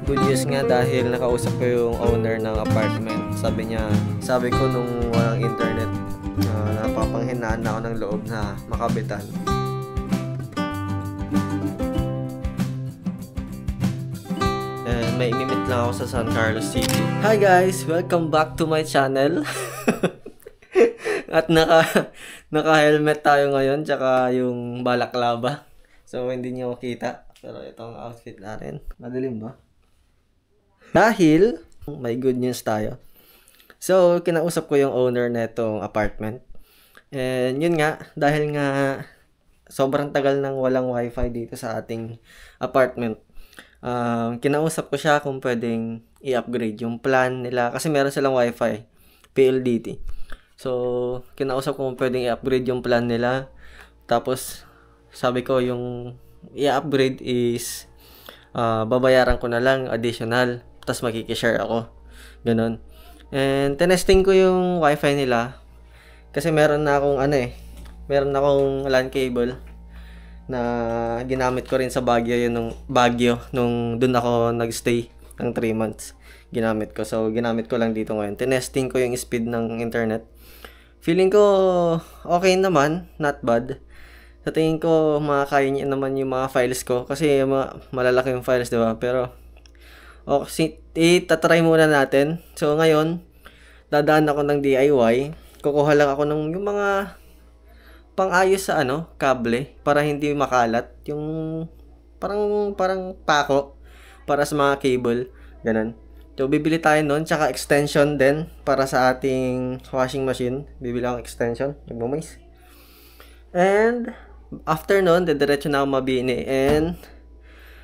Good news nga dahil nakausap ko yung owner ng apartment. Sabi ko nung walang internet, napapanghinaan na ako ng loob na makabitan. And may imimit lang ako sa San Carlos City. Hi guys! Welcome back to my channel. At naka-helmet tayo ngayon, tsaka yung balaklava. So hindi niyo makita. Pero itong outfit natin. Madilim ba? Dahil may good news tayo. So, kinausap ko yung owner netong apartment. And yun nga, dahil nga sobrang tagal nang walang wifi dito sa ating apartment. Kinausap ko siya kung pwedeng i-upgrade yung plan nila. Kasi meron silang wifi, PLDT. So, kinausap ko kung pwedeng i-upgrade yung plan nila. Tapos, sabi ko yung i-upgrade is babayaran ko na lang additional. Tapos makikishare ako. Ganon. And tinesting ko yung wifi nila. Kasi meron na akong meron akong LAN cable na ginamit ko rin sa Baguio nung dun ako nagstay ng 3 months. Ginamit ko. So, ginamit ko lang dito ngayon. Tinesting ko yung speed ng internet. Feeling ko okay naman. Not bad. Sa tingin ko, makakaya niya naman yung mga files ko. Kasi malalaki yung files, diba? Pero, itatry muna natin. So, ngayon, dadaan ako ng DIY. Kukuha lang ako ng yung mga pang-ayos sa kable. Para hindi makalat. Yung parang pako. Para sa mga cable. Ganun. So, bibili tayo nun. Tsaka extension din. Para sa ating washing machine. Bibili akong extension. Nagmamays. And, after nun, diretso na ako mabini. And,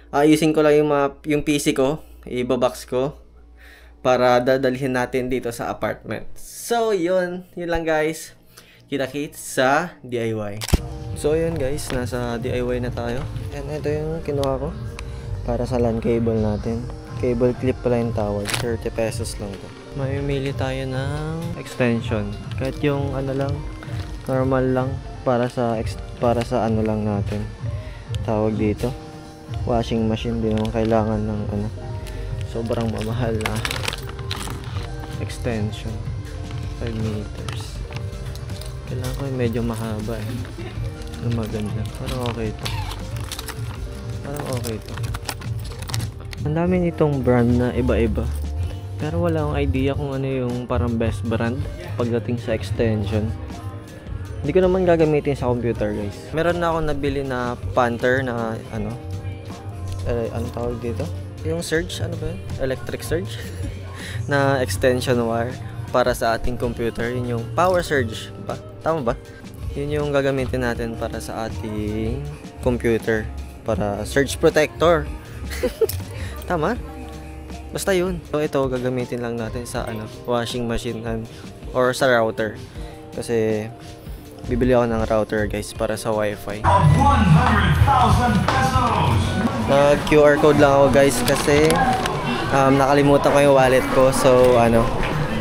ayusin ko lang yung PC ko. Ibabox ko para dadalhin natin dito sa apartment. So, yun lang guys. Kita-kits sa DIY. So, yun guys, nasa DIY na tayo. And ito yung kinuha ko para sa LAN cable natin. Cable clip pala yung tawag. 30 pesos lang to. Mamimili tayo ng extension. Kahit yung lang, normal lang para sa lang natin. Tawag dito. Washing machine, din naman kailangan ng sobrang mamahal na extension. 5 meters. Kailangan ko yung medyo mahaba na maganda. Parang okay to. Ang dami nitong brand na iba-iba. Pero wala akong idea kung ano yung parang best brand pagdating sa extension. Hindi ko naman gagamitin sa computer guys. Meron na akong nabili na Panther na ano tawag dito? Yung surge, electric surge na extension wire para sa ating computer. Yun yung power surge ba? Tama ba? Yun yung gagamitin natin para sa ating computer. Para surge protector. Tama? Basta yun. So ito gagamitin lang natin sa washing machine or sa router. Kasi bibili ako ng router guys para sa wifi. 100,000 pesos! Nag-QR code lang ako guys kasi nakalimutan ko yung wallet ko. So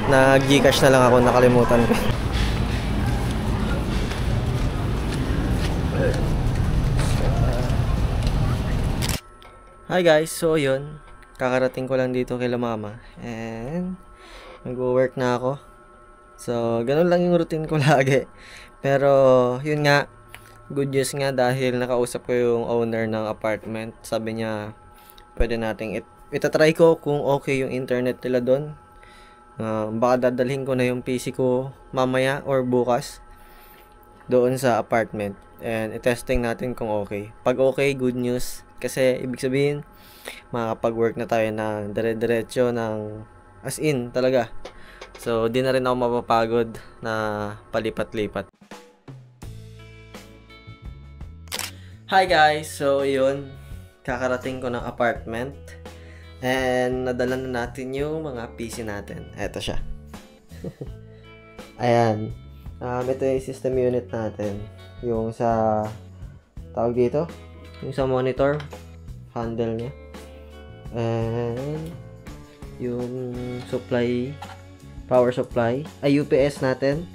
nag-Gcash na lang ako, nakalimutan ko. Hi guys, so yun. Kakarating ko lang dito kay mama. And nag-work na ako. So ganun lang yung routine ko lagi. Pero yun nga, good news nga dahil nakausap ko yung owner ng apartment. Sabi niya, pwede nating itatry ko kung okay yung internet nila doon. Baka dadalhin ko na yung PC ko mamaya or bukas doon sa apartment. And i-testing natin kung okay. Pag okay, good news. Kasi ibig sabihin, makakapag-work na tayo na dire-diretso ng as in talaga. So, di na rin ako mapapagod na palipat-lipat. Hi guys! So, yun. Kakarating ko ng apartment. And, nadala na natin yung mga PC natin. Eto siya. Ayan. Ito yung system unit natin. Yung sa, tawag dito? Yung sa monitor. Handle niya. And, yung supply, power supply. UPS natin.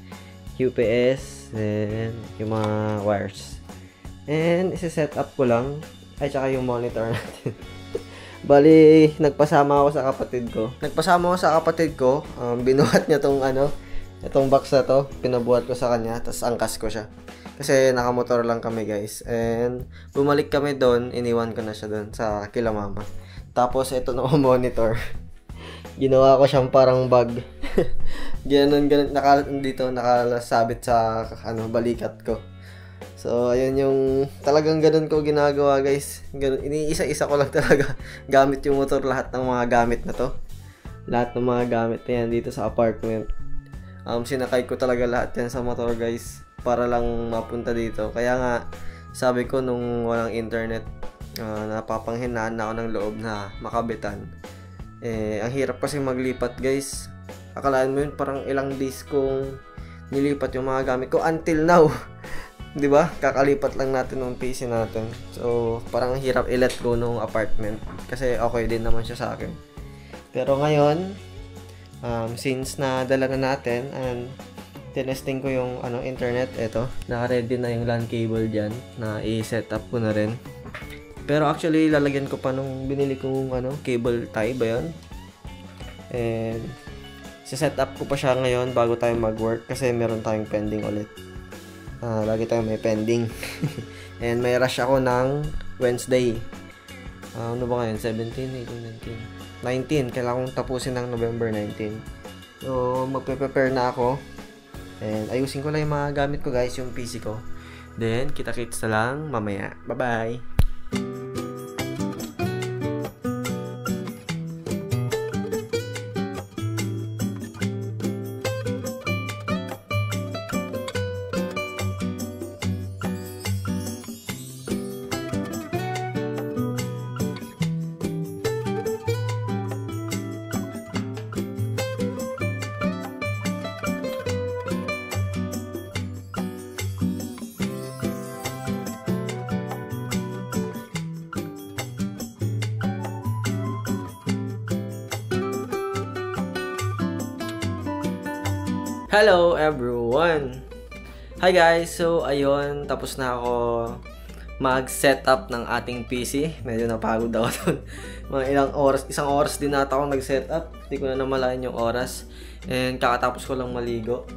UPS. And, yung mga wires. And, isa-set up ko lang. Ay, tsaka yung monitor natin. Bali, nagpasama ako sa kapatid ko. Binuhat niya tong itong box na to. Pinabuhat ko sa kanya, tapos angkas ko siya. Kasi nakamotor lang kami guys. And bumalik kami doon, iniwan ko na siya doon sa kila mama. Tapos ito na monitor. Ginawa ko siyang parang bag. Ganun, dito nakalasabit sa balikat ko. So, ayun yung talagang ganun ko ginagawa guys. Ganun, iniisa-isa ko lang talaga gamit yung motor, lahat ng mga gamit na to. Lahat ng mga gamit na yan dito sa apartment. Sinakay ko talaga lahat yan sa motor guys para lang mapunta dito. Kaya nga, sabi ko nung walang internet, napapanghinaan na ako ng loob na makabitan. Ang hirap kasi maglipat guys. Akalaan mo yun, parang ilang days kong nilipat yung mga gamit ko until now. 'Di ba? Kakalipat lang natin ng PC natin. So, parang hirap i-let go nung apartment kasi okay din naman siya sa akin. Pero ngayon, since nadala na natin and tinesting ko yung internet, eto, naka-ready na yung LAN cable diyan na i-set up ko na rin. Pero actually, lalagyan ko pa nung binili kong cable tie ba 'yon? And set up ko pa siya ngayon bago tayo mag-work kasi meron tayong pending ulit. Lagi tayong may pending. And may rush ako ng Wednesday. Ano ba ngayon? 17, 18, 19. Kailangan kong tapusin ng November 19. So, magpe-prepare na ako. And ayusin ko lang yung mga gamit ko guys, yung PC ko. Then, kita-kits na lang mamaya. Bye-bye! Hello everyone! Hi guys! So ayun, tapos na ako mag-setup ng ating PC. Medyo napagod ako doon. Mga isang oras din nata ako nag-setup. Hindi ko na namalayan yung oras. And kakatapos ko lang maligo.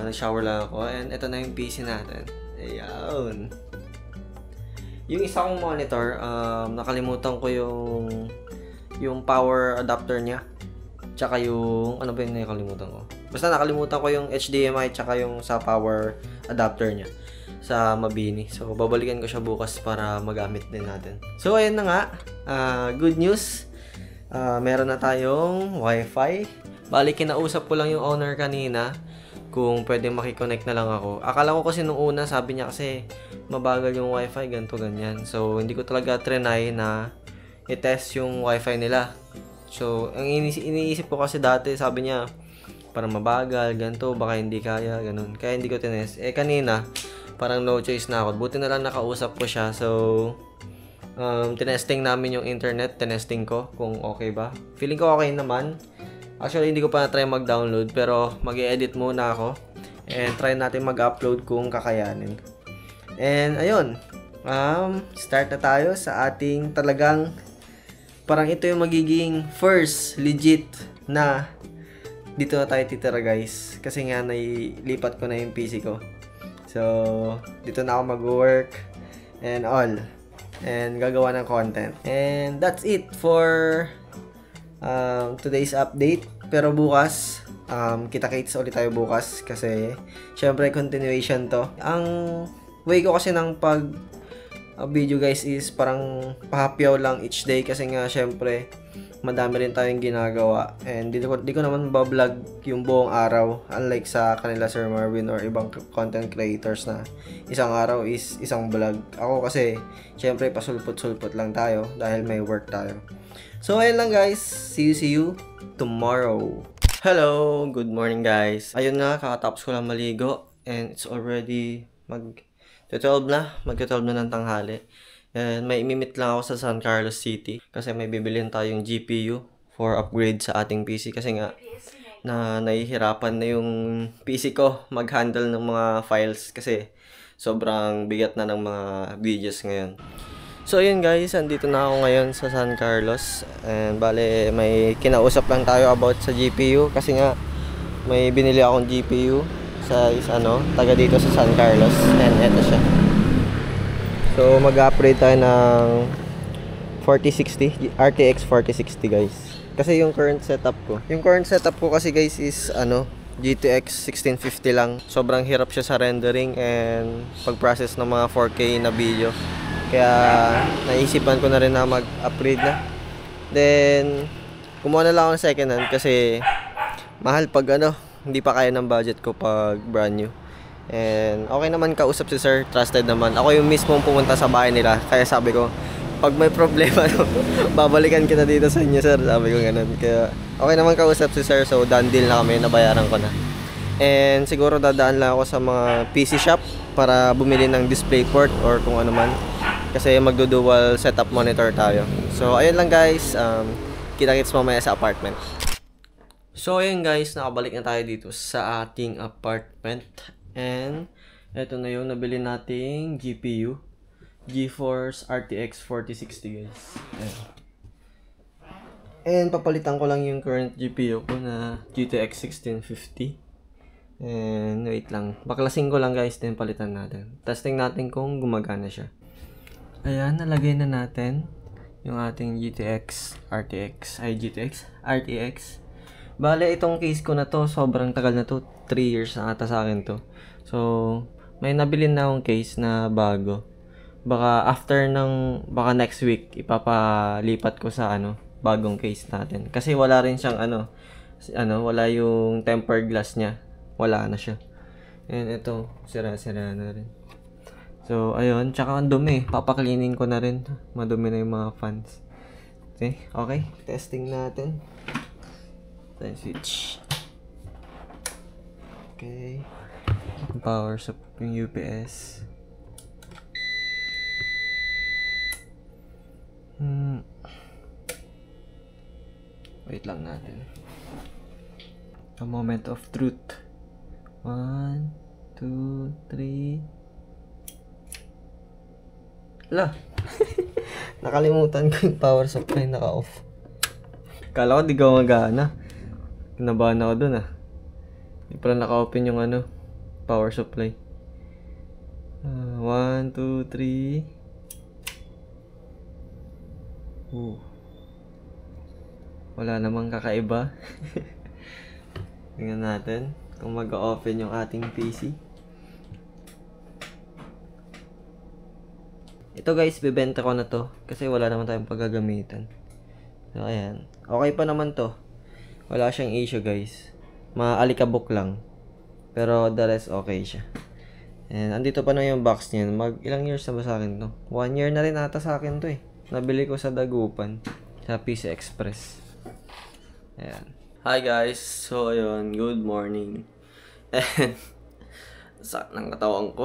Nag-shower lang ako. And ito na yung PC natin. Ayan. Yung isa kong monitor, nakalimutan ko yung power adapter niya. Tsaka yung, ano ba yung nakalimutan ko? Basta nakalimutan ko yung HDMI tsaka yung sa power adapter niya sa Mabini. So, babalikan ko siya bukas para magamit din natin. So, ayun na nga. Good news. Meron na tayong Wi-Fi. Bali, kinausap ko lang yung owner kanina kung pwede makiconnect na lang ako. Akala ko kasi nung una, sabi niya kasi mabagal yung Wi-Fi, ganito, ganyan. So, hindi ko talaga trinay na i-test yung Wi-Fi nila. So, ang iniisip ko kasi dati, sabi niya, parang mabagal, ganito, baka hindi kaya, ganun. Kaya hindi ko tinest. Kanina, parang no choice na ako. Buti na lang nakausap ko siya. So, tinesting namin yung internet, tinesting ko kung okay ba. Feeling ko okay naman. Actually, hindi ko pa na-try mag-download, pero mag-i-edit muna ako. And try natin mag-upload kung kakayanin. And, ayun. Start na tayo sa ating talagang parang ito yung magiging first legit na dito na tayo titira guys. Kasi nga nailipat ko na yung PC ko. So, dito na ako mag-work and all. And gagawa ng content. And that's it for today's update. Pero bukas, kita-kits ulit tayo bukas. Kasi, syempre, continuation to. Ang way ko kasi ng video guys is parang pahapyaw lang each day kasi nga syempre madami rin tayong ginagawa and di ko naman ba-vlog yung buong araw unlike sa kanila Sir Marvin or ibang content creators na isang araw is isang vlog. Ako kasi syempre pasulpot-sulpot lang tayo dahil may work tayo. So ayun lang guys, see you tomorrow. Hello, good morning guys. Ayun nga, kakatapos ko lang maligo and it's already mag-12 na ng tanghali. And may imimit lang ako sa San Carlos City kasi may bibilhin tayong GPU for upgrade sa ating PC kasi nga nahihirapan na yung PC ko mag-handle ng mga files kasi sobrang bigat na ng mga videos ngayon. So ayun guys, andito na ako ngayon sa San Carlos. And bale, may kinausap lang tayo about sa GPU. Kasi nga, may binili akong GPU sa taga dito sa San Carlos. And eto siya. So mag-upgrade tayo ng 4060, RTX 4060 guys. Kasi yung current setup ko kasi guys is GTX 1650 lang. Sobrang hirap siya sa rendering and pag-process ng mga 4K na video. Kaya naisipan ko na rin na mag-upgrade na. Then kumuha na lang ako ng second hand kasi mahal pag hindi pa kaya ng budget ko pag brand new. And okay naman kausap si sir, trusted naman. Ako yung mismong pumunta sa bahay nila. Kaya sabi ko, pag may problema babalikan kita dito sa inyo sir. Sabi ko ganun. Kaya okay naman kausap si sir, so done deal na kami, nabayaran ko na. And siguro dadaan lang ako sa mga PC shop para bumili ng DisplayPort or kung ano man. Kasi magdo-dual setup monitor tayo. So ayun lang guys, kita-kits mamaya sa apartment. So ayun guys, nakabalik na tayo dito sa ating apartment. And eto na yung nabili nating GPU, GeForce RTX 4060 guys. Ayan. And papalitan ko lang yung current GPU ko na GTX 1650. And wait lang, baklasin ko lang guys, then palitan natin. Testing natin kung gumagana siya. Ayan, nalagay na natin yung ating GTX RTX. Bale, itong case ko na to, sobrang tagal na to. 3 years na ata sa akin to. So, may nabili na akong case na bago. Baka next week, ipapalipat ko sa bagong case natin. Kasi wala rin siyang wala yung tempered glass niya. Wala na siya. And ito, sira-sira na rin. So, ayun. Tsaka ang dumi. Papaklinin ko na rin. Madumi na yung mga fans. Okay. Testing natin. Then switch. Okay. Power sa yung UPS. Wait lang natin. A moment of truth. 1, 2, 3. Ala. Nakalimutan ko yung power supply, naka-off. Kala ko di gumagana. Kinabahan ako dun Di pala naka-open yung power supply. 1, 2, 3. Wala namang kakaiba. Tingnan natin kung mag-open yung ating PC. Ito guys, bibenta ko na to kasi wala naman tayong paggagamitan. So ayan, okay pa naman to. Wala siyang issue guys. Maalikabok lang. Pero the rest okay siya. And andito pa na yung box niyan. Ilang years na ba sa akin to? 1 year na rin ata sa akin to Nabili ko sa Dagupan sa PC Express. Ayan. Hi guys. So ayun, good morning. And sakit ng katawan ko.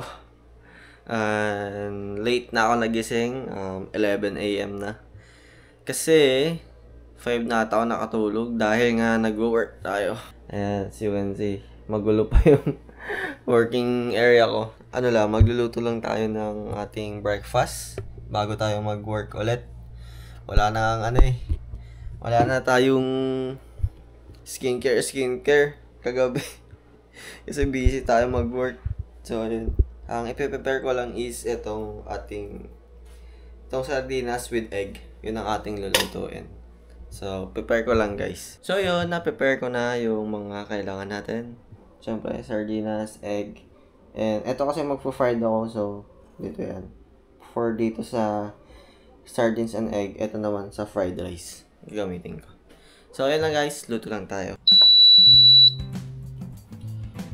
And late na ako nagising, 11 AM na. Kasi 5 na ata ako nakatulog dahil nga nag-work tayo. Ayan, si Wednesday. Magulo pa yung working area ko. Magluluto lang tayo ng ating breakfast bago tayo mag-work ulit. Wala na tayong skincare kagabi. Kasi busy tayo mag-work. So, ayun. Ang ipe-prepare ko lang is itong sardinas with egg. Yun ang ating lulutuin. So, prepare ko lang guys. So, yun. Na-prepare ko na yung mga kailangan natin. Siyempre, sardinas, egg. And ito kasi magpo-fried ako. So, dito yan. For dito sa sardines and egg. Ito naman sa fried rice. Gagamitin ko. So, yun lang guys. Luto lang tayo.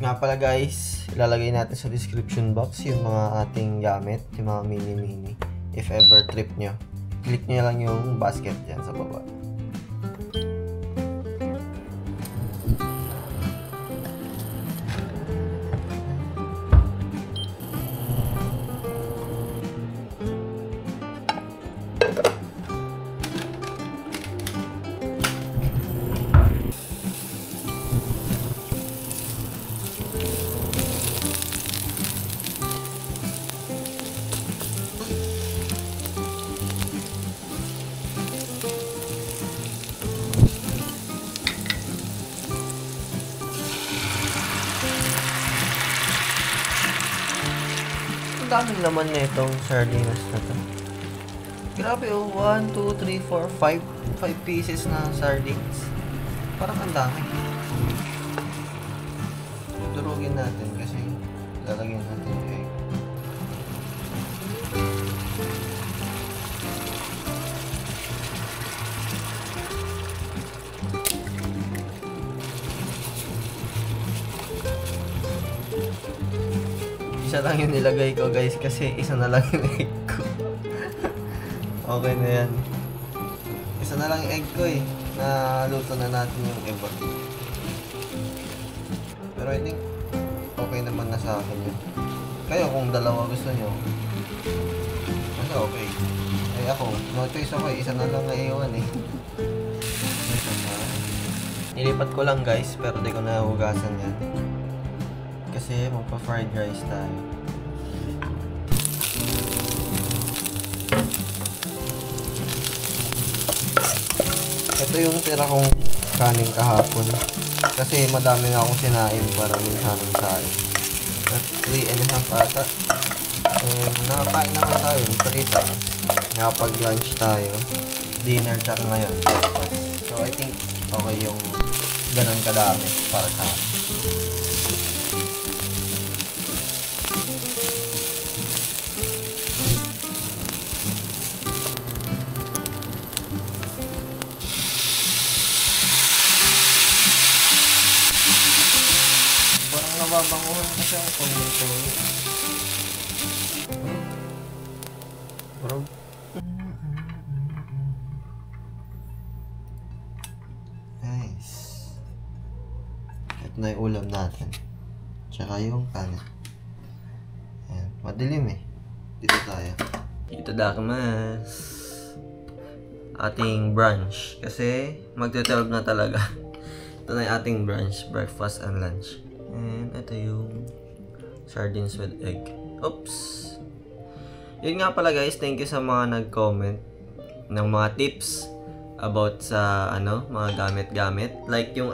Nga pala guys, ilalagay natin sa description box yung mga ating gamit, yung mga mini-mini. If ever trip nyo, click nyo lang yung basket dyan sa baba. daming laman na itong sardinas na to. Grabe oh, 1, 2, 3, 4, 5 pieces na sardines. Parang ang dami. Durugin natin kasi lalagyan natin yung egg. Isa lang yung nilagay ko guys kasi isa na lang yung egg ko. Okay na yan. Isa na lang yung egg ko eh. Naluto na natin yung iba. Pero I think okay naman na sa akin yun. Kayo kung dalawa gusto nyo, basta okay. Ay ako, no choice ako eh. Isa na lang naiiwan eh. Isa na. Nilipat ko lang guys pero di ko nahugasan yan. Kasi magpa-fried rice tayo. Ito yung tira kong kanin kahapon. Kasi madami na akong sinain para minsanong sain. At 3.5 ata. Nakakain naman tayo. 3 times. Nakapag-lunch tayo. Dinner tsaka ngayon. So I think okay yung ganun kadami para sa akin. Nababanguhan kasi ang komento. Bro. Nice. Ito na yung ulam natin. Tsaka yung kanin. Ayan. Madilim eh. Dito tayo. Dito dakamas. Ating brunch. Kasi magte-12 na talaga. Ito na yung ating brunch. Breakfast and lunch. And ito yung sardines with egg. Oops! Yun nga pala guys, thank you sa mga nag-comment ng mga tips about sa mga gamit-gamit. Like yung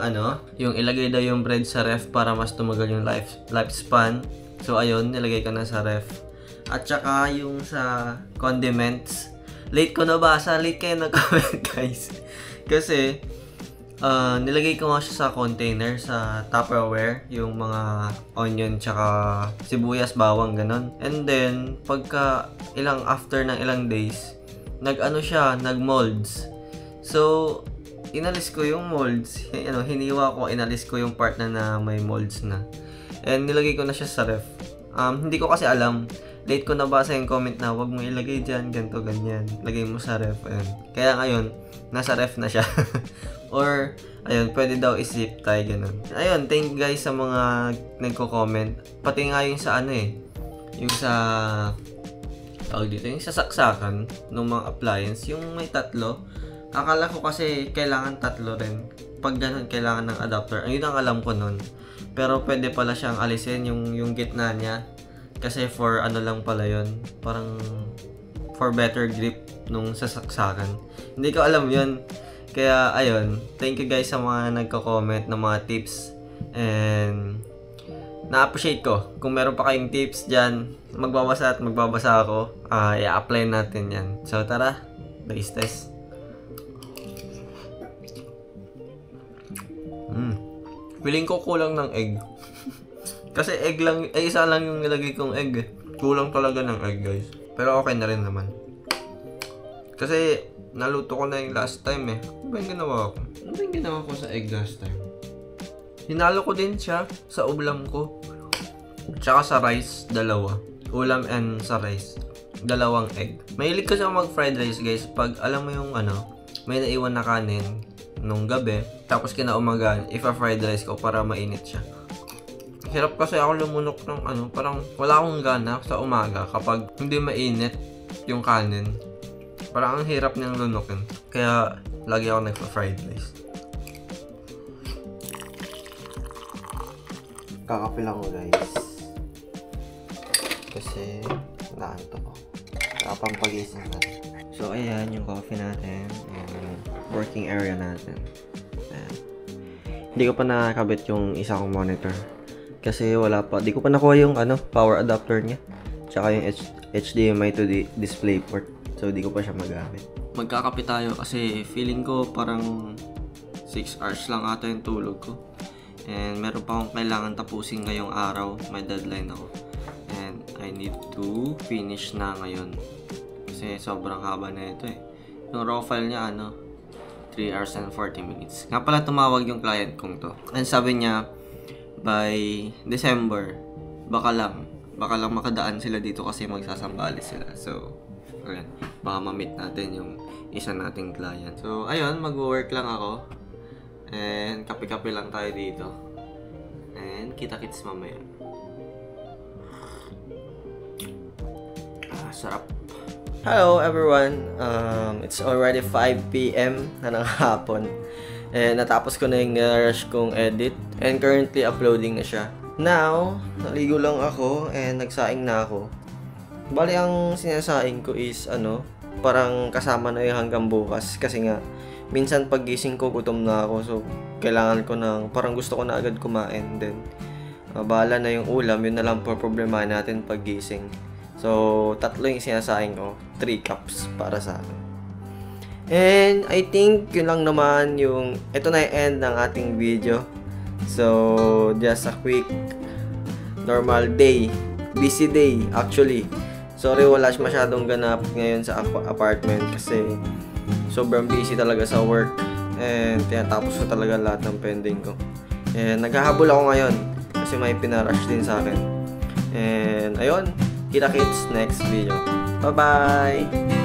yung ilagay daw yung bread sa ref para mas tumagal yung lifespan. So ayun, nilagay ko na sa ref. At saka yung sa condiments. Late ko nabasa, late kayo nag-comment guys. Kasi nilagay ko nga siya sa container, sa Tupperware, yung mga onion tsaka sibuyas, bawang, ganon. And then, after ng ilang days, nag-molds. So, inalis ko yung molds, hiniwa ko, inalis ko yung part na may molds na. And nilagay ko na siya sa ref. Hindi ko kasi alam, late ko nabasa yung comment na wag mo ilagay dyan, ganito, ganyan. Lagay mo sa ref. Ayun. Kaya ngayon, nasa ref na siya. Or, ayun, pwede daw i-zip tie, ganun. Ayun, thank you guys sa mga nagko-comment. Pati nga yung sa yung sa, yung sa saksakan ng mga appliance, yung may tatlo. Akala ko kasi kailangan tatlo rin. Pag ganun, kailangan ng adapter. Ayun ang alam ko nun. Pero pwede pala siyang alisin yung gitna niya. Kasi for lang pala yun. Parang for better grip nung sasaksakan. Hindi ko alam yun. Kaya, ayun. Thank you guys sa mga nagko-comment ng mga tips. And, na-appreciate ko. Kung meron pa kayong tips dyan, magbabasa ako. I-apply natin yan. So, tara. Taste test. Feeling ko kulang ng egg. Kasi egg lang, isa lang yung nilagay kong egg. Kulang talaga ng egg, guys. Pero okay na rin naman. Kasi, naluto ko na yung last time eh. Ano ba yung ginawa ko? Ano ba yung ginawa ko sa egg last time? Hinalo ko din siya sa ulam ko. Tsaka sa rice, dalawa. Ulam and sa rice. 2 egg. Mahilig kasi ako mag-fried rice guys. Pag alam mo yung may naiwan na kanin nung gabi. Tapos kinaumagaan, ipa-fried rice ko para mainit siya. Hirap kasi ako lumunok ng parang wala akong gana sa umaga kapag hindi mainit yung kanin. Parang ang hirap niyang lunukin. Kaya, lagi ako nagpa-fried rice. Kakape lang ko, guys. Kasi, naantok ako. Nakapampagising natin. So, ayan yung coffee natin. Ayan yung working area natin. Ayan. Hindi ko pa nakakabit yung isa kong monitor. Kasi wala pa. Di ko pa nakuha yung power adapter niya. tsaka yung HDMI to display port. So, di ko pa siya magamit. Magkakape tayo kasi feeling ko parang 6 hours lang ata yung tulog ko. And meron pa akong kailangan tapusin ngayong araw. May deadline ako. And I need to finish na ngayon. Kasi sobrang haba na ito eh. Yung raw file niya 3 hours and 40 minutes. Nga pala tumawag yung client kong to. And sabi niya, by December, baka lang makadaan sila dito kasi magsasambales sila. So, okay, baka ma-meet natin yung isa nating client. So, ayun, mag-work lang ako. And kape-kape lang tayo dito. And kita-kits mamaya. Sarap. Hello everyone. It's already 5 PM na ng hapon. And natapos ko na yung rush kong edit. And currently uploading na siya. Now, naligo lang ako and nagsaing na ako. Bali, ang sinasaing ko is parang kasama na yung hanggang bukas. Kasi nga, minsan paggising ko, gutom na ako. So, kailangan ko parang gusto ko na agad kumain. Then, bahala na yung ulam. Yun na lang po problema natin paggising. So, 3 yung sinasaing ko. 3 cups para sa akin. And, I think yun lang naman ito na yung end ng ating video. So, just a quick normal day. Busy day, actually. Sorry, wala masyadong ganap ngayon sa apartment kasi sobrang busy talaga sa work. And tinatapos ko talaga lahat ng pending ko. And naghahabol ako ngayon kasi may pinarush din sa akin. And ayun, kita-kits next video. Bye-bye!